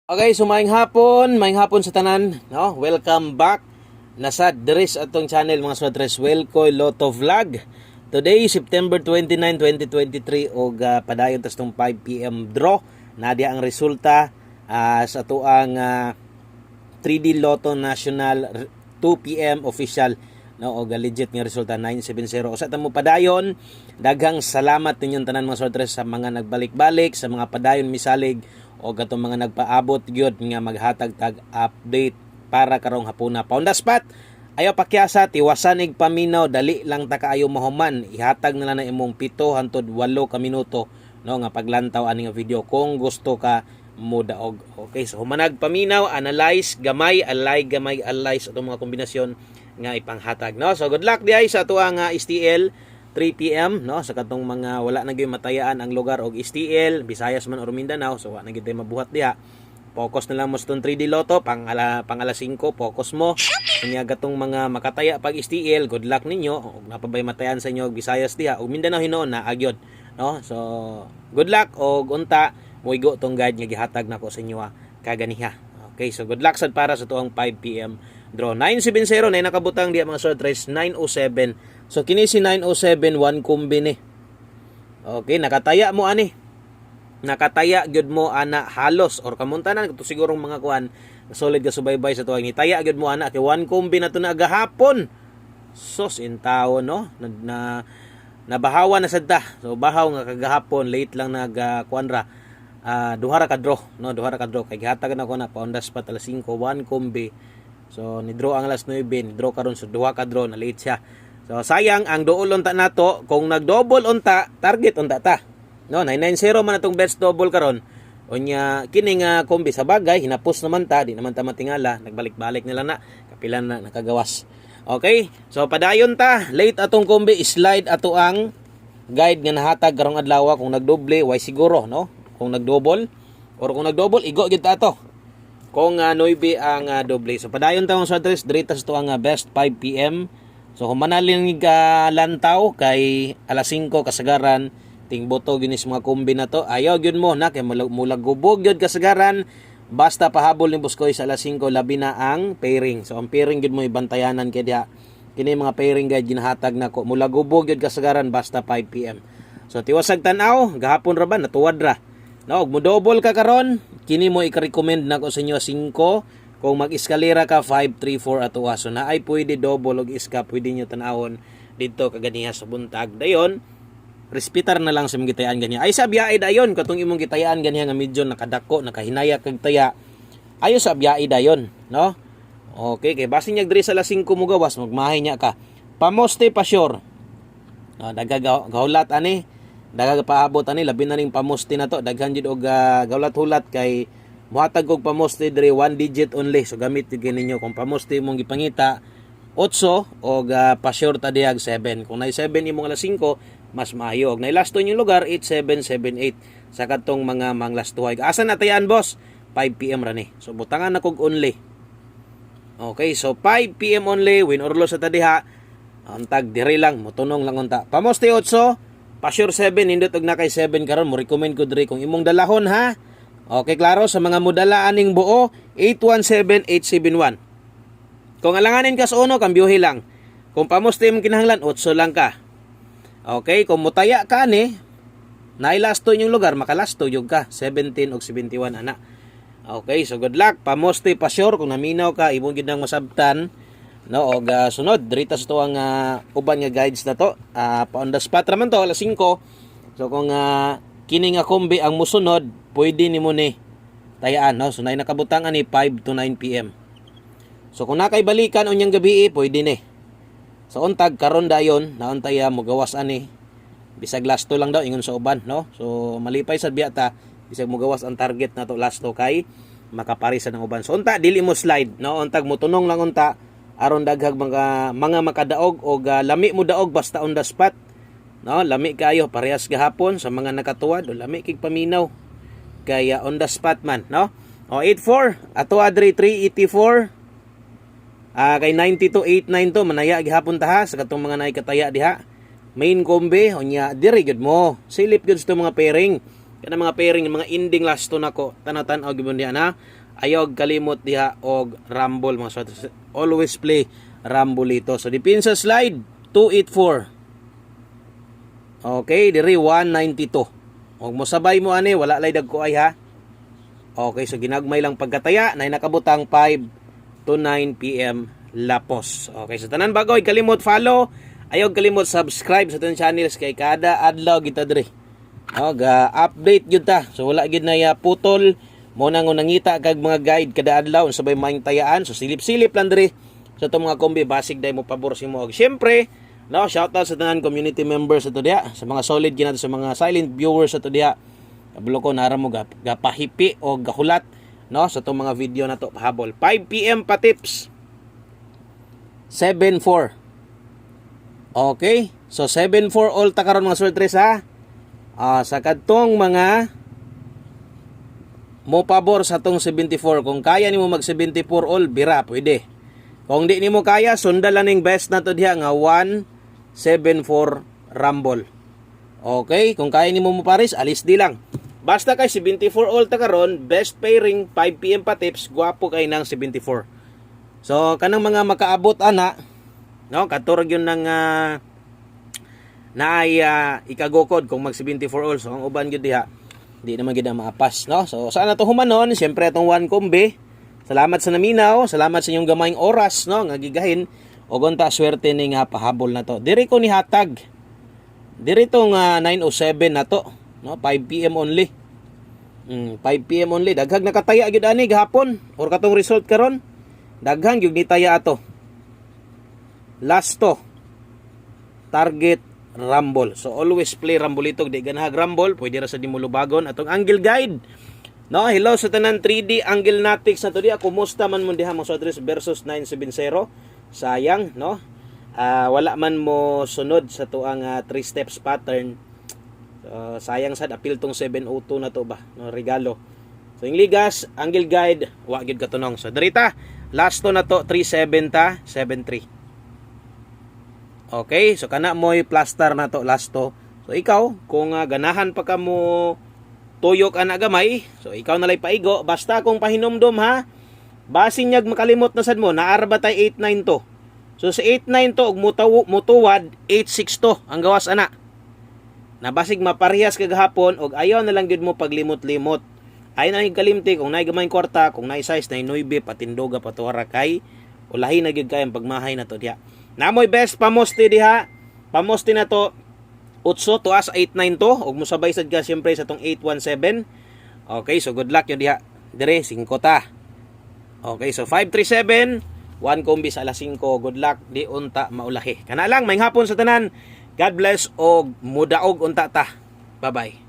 Okay, so maayong hapon sa tanan, no? Welcome back nasa Dres atong channel mga swadres. Welcome Lotto Vlog. Today September 29, 2023 og padayon tas tong 5 PM draw. Nadia ang resulta sa tuang 3D Lotto National 2 PM official, no? Og legit nga resulta 970. Usa ta mo padayon. Daghang salamat ninyong tanan mga swadres sa mga nagbalik-balik, sa mga padayon misalig o gatong mga nagpaabot gyud nga maghatag tag update para karong hapuna. On the spot, ayaw pakyasa, tiwasan ig paminaw, dali lang ta kaayo mahuman. Ihatag na lang na imong 7 hangtod 8 ka minuto, no, nga paglantaw ani nga video kung gusto ka mo daog. Okay, so humanag paminaw, analyze gamay, alay gamay, analyze atong mga kombinasyon nga ipanghatag, no. So good luck diay sa tuang STL 3 PM, no, sa katong mga wala na gyud matayaan ang lugar og STL, Visayas man or Mindanao, so wala na gyud mabuhat diha. Focus na lang mo sa 3D Lotto pang alas 5, focus mo. Kanya gatong mga makataya pag STL, good luck ninyo. Og napabay matayan sa inyo og Visayas diha og Mindanao hinuon na agyod, no. So good luck og unta moigo tong guide nga gihatag nako sa inyo kaganiha. Okay, so good luck sad para sa tuang 5 PM draw. 970 na nakabutang diha mga sortres 907. So kini si 907 one combine. Okay, nakataya mo ani. Nakataya gyud mo ana halos or kamuntanan to sigurong mga kuan solid ka subaybay sa tuwag ni taya gyud mo ana kay one combine na to na gahapon. Sos in tao, no, nabahawa na sadta. So bahaw nga kagahapon late lang nagkuanra. Duha ra ka draw, no, duha ra ka draw kay gihatagan ako na pa on the spot alas 5 one combi. So ni draw ang alas 9, ni draw karon so duha ka draw na late siya. So sayang ang duol unta nato, kung nag-double unta, target unta ta. No, 990 man atong best double karon. Unya kini nga kombi sa bagay hinapos naman ta, di naman ta matingala, nagbalik-balik na lang na, kapilan na nakagawas. Okay? So padayon ta, late atong kombi, slide ato ang guide nga nahatag karong adlaw kung nagdoble, way siguro, no? Kung nagdouble or kung nagdouble, igo gid ta to. Kung 9 ang doble. So padayon ta sa address diri ta sa ang best 5 PM. So humanalin ka lantaw kay alas 5 kasagaran ting boto ginis mga kombi na to. Ayaw gyud mo na kay mulag gubog gyud kasagaran basta pahabol ni Buskoy sa alas 5 labi na ang pairing. So ang pairing gyud mo ibantayanan kay diha. Kini mga pairing guide ginahatag nako mulag gubog gyud kasagaran basta 5 PM. So tiwasag tan-aw gahapon ra ba natuwad ra. No, mo double ka karon, kini mo i-recommend nako sa inyo 5. Kung mag-eskalera ka 5, 3, 4 ato so na ay pwede double og iska pwede nyo tanawon dito kaganiha sa buntag dayon respitar na lang sa imong gitayaan ganiha ay sa biyahe dayon katong imong gitayaan ganiha nga medyo nakadako nakahinaya kag taya ayo sa biyahe dayon, no. Okay, kay basin niya diri sa alas 5 mo gawas magmahay niya ka pamoste pa sure, daga gaulat ani daga paabot ani labi na ning pamoste na to daghan jud og gaulat-hulat kay muhatag og pamoste dire 1 digit only. So gamit gyud ninyo kung pamoste mong gipangita 8 og pa-sure ta diag 7. Kung nay 7 imong alas 5 mas maayo. Og nay lasto yung lugar 8778 sa katong mga manglastuhay. Asa na tayan boss? 5 PM ra ni. So butangan na kog only. Okay, so 5 PM only win or lose sa tadiha. Antag dire lang motunong lang unta. Pamoste 8, pa-sure 7 indot og na kay 7 karon mo recommend ko dire kung imong dalahon ha. Okay, klaro sa mga modala aning buo 817871. Kung alanganin ka sa uno, kambyuhi lang. Kung pamoste mong kinahanglan, 8 lang ka. Okay, kung mutaya ka ni, nailasto yung lugar, makalasto yung ka. 17 o 71 ana. Okay, so good luck. Pamoste pa sure kung naminaw ka, imong gid nang masabtan. No, og sunod, drita sa to ang uban nga guides na to. Pa on the spot raman to alas 5. So kung kini nga kombi ang musunod, pwede nimo ni tayaan, no. So nay nakabutang ani 5 to 9 PM. So kung nakay balikan unyang gabi, pwede ni. So untag karon dayon nauntaya mo gawas ani. Bisag lasto lang daw ingon sa uban, no. So malipay sad biya ta bisag mo gawas ang target nato lasto kay makapari sa ng uban. So unta dili mo slide, no. Untag mo tunong lang unta aron daghag mga makadaog og lami mo daog basta on the spot. No, lami kayo parehas gahapon sa mga nakatuwad o lami kig paminaw kaya on the spot man, no. O 84 ato adre 384 kay 92 89 to manaya gihapon ta ha sa katong mga naikataya diha main kombe unya diri gud mo silip gud sa mga pairing Kana mga pairing mga ending last to nako tanatan og gibon diha na ayog kalimot diha og rumble mga sweatres. Always play rumble ito. So depensa slide 284. Okay, diri 192. Og mosabay mo ani wala lay dagko ay ha. Okay, so ginagmay lang pagkataya na nakabutang 5 to 9 PM lapos. Okay, so tanan bagoy kalimot follow, ayog kalimot subscribe sa atong channels kay kada adlaw kita diri. Ga update gyud ta. So wala gyud na putol mo nang nangita kag mga guide kada adlaw sabay maing tayaan. So silip-silip lang diri sa itong mga kombi basig day mo pabor si mo. Syempre, no, shout out sa tanan community members ato diha, sa mga solid ginato sa mga silent viewers ato diha. Kablo ko nara mo gapahipi o gahulat no sa itong mga video na to pahabol. 5 PM pa tips. 7-4. Okay? So 7-4 all ta karon mga sweatres ha. Sa kadtong mga mo pabor sa tong 74, kung kaya nimo mag 74 all bira pwede. Kung di nimo kaya sundalan ning best na to diha nga 174 rumble. Okay, kung kaya nimo mo pares alis di lang. Basta kay 74 all ta karon, best pairing 5 PM pa tips, gwapo kay nang 74. So kanang mga makaabot ana, no, katurog yun ng ikagukod kung mag 74 all. So ang uban gyud diha di naman gid maapas, no. So saan na to humanon, siyempre atong one kombi. Salamat sa naminaw, salamat sa inyong gamayng oras, no, nga gigahin og unta swerte ning pahabol na to. Diri ko ni hatag. Diri tong 9:07 na to, no, 5 PM only. 5 PM only, daghang nakataya gyud ani gahapon or katong result karon. Daghang gyud ni taya ato. Last to target rumble. So always play rumble ito. Di ganahag rumble, pwede ra sa dimulubagon atong angle guide. No, hello sa tanan 3D angle natics na to diha. Kumusta man mo diha mga sweatres versus 970. Sayang, no? Wala man mo sunod sa tuang 3 steps pattern. Sayang sad apil tong 702 na to ba, no, regalo. So yung ligas, angle guide, wa gyud katunong. So dirita, last to na to 37 73. Okay, so kana mo'y plaster na to last to. So ikaw, kung ganahan pa ka mo tuyok ana gamay, so ikaw nalay paigo, basta kung pahinumdom ha. Basin nyag makalimot na sad mo, naarba tay 89 to. So sa 89 to og mutuwad 86 to ang gawas ana. Nabasig maparehas kagahapon og ayaw na lang gyud mo paglimot-limot. Ay na kalimti kung naay gamay kwarta, kung naay size naay 9 patindoga patuwara kay ulahi na gyud kay ang pagmahay na to diha. Namoy best pamoste diha. Pamoste na to 8 to as 89 to ug mosabay sad ka syempre sa tong 817. Okay, so good luck yun diha. Dire 5 ta. Okay, so 537 1 kombi sa alas 5. Good luck di unta maulahi. Kana lang may hapon sa tanan. God bless og mudaog unta ta. Bye-bye.